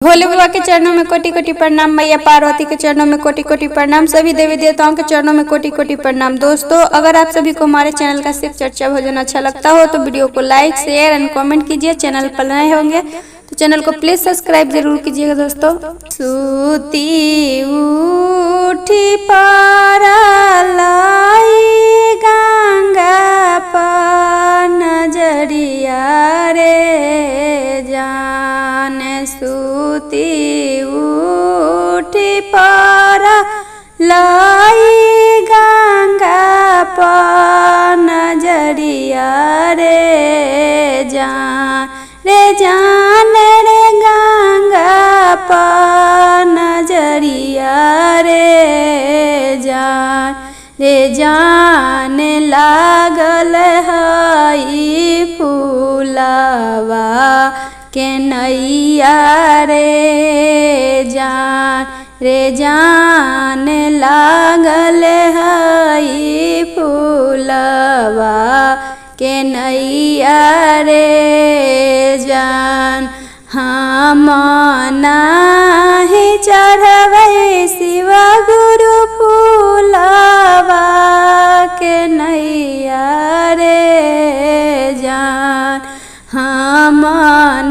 भोले बाबा के चरणों में कोटि कोटि प्रणाम, मैया पार्वती के चरणों में कोटि कोटि प्रणाम, सभी देवी देवताओं के चरणों में कोटि कोटि प्रणाम। दोस्तों, अगर आप सभी को हमारे चैनल का शिव चर्चा भोजन अच्छा लगता हो तो वीडियो को लाइक शेयर एंड कमेंट कीजिए। चैनल पर नए होंगे तो चैनल को प्लीज सब्सक्राइब जरूर कीजिएगा। दोस्तों, सूती उठी पारा लाई गंगा पर नजरिया रे जान, सूती उठी पारा लाई गंगा पर नजरिया रे जान रे गंगा पर नजरिया रे जान लागल हई फूलवा के नैया रे जान लागल हई फूलवा के नैया रे जान। हम नाही चढ़बै शिव गुरु फूलवा के नैया रे जान, हम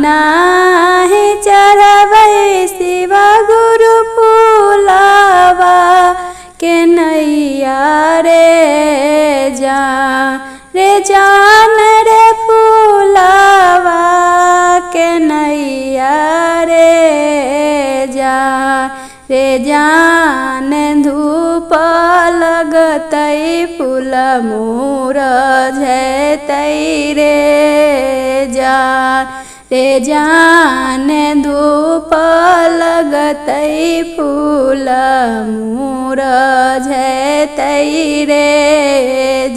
नाही चढ़बै शिव गुरु फूलवा के नैया रे जान रे फूलवा के नैया रे जान धूप लगतै फूल मुरझतै रे जान धूप लगतै फूल मुरझतै रे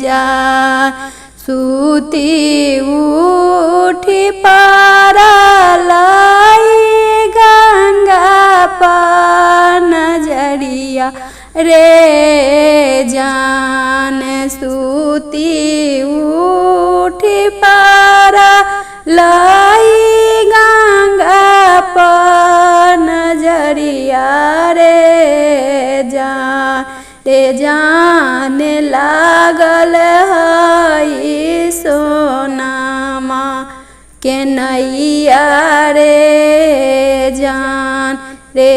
जान। सूती उठी पारा लाई गंगा पर नजरिया रे जान, सूती उठी पारा लाई गंगा पर नजरिया रे जान लागल हई सोनामा के नैया रे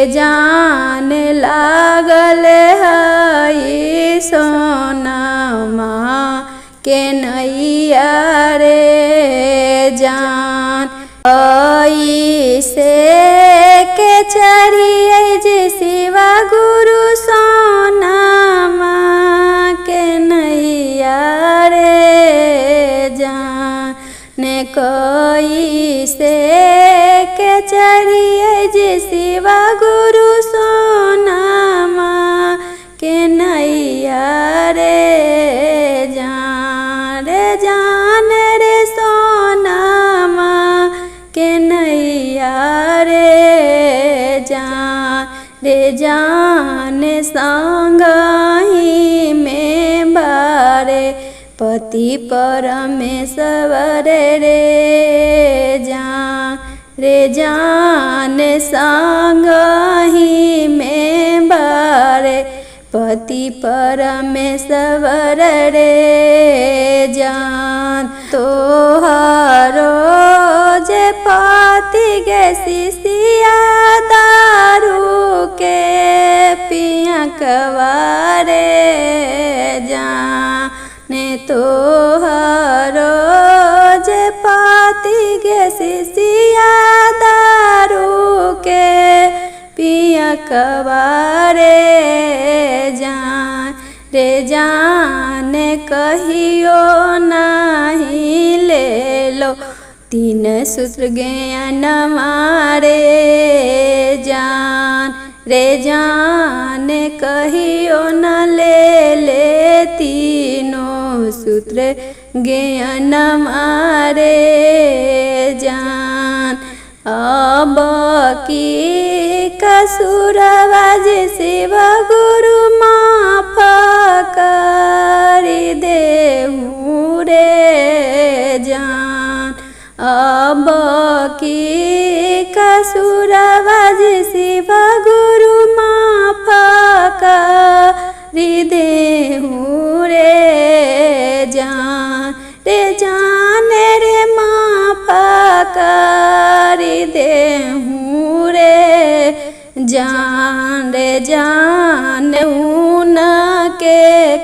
जान लागल हई सोनामा के नैया रे जान। ऐसे के चढ़िए जे शिवा गुरु सोनामा के नैया रे जान, कैसे के चढ़िए जे शिवा गुरु सोनामा के नैया रे जान रे सोनामा के नैया रे जान संगहि में बारे पति परमेश्वर रे जान संगहि में बारे पति परमेश्वर रे जान। तोहरो जे पति गे शिष्या दारू के पिया कवारे जान, तोहरो जे पति गे शिष्या दारू के पिया कवारे जान कहियो नहीं ले लो तीन सूत्र ज्ञान मारे जान कहियो न ले तीनों सूत्र ज्ञान मारे जान। अब की कसुरवा जे शिव गुरु माफ कर देहु रे जान, अब की कसुरवा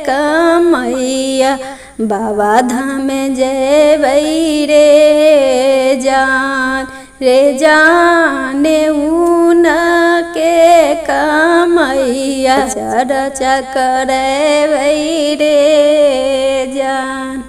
कमैया बाबा धाम जेबै रे जान ऊन के कमैया चर्चा करबै रे जान।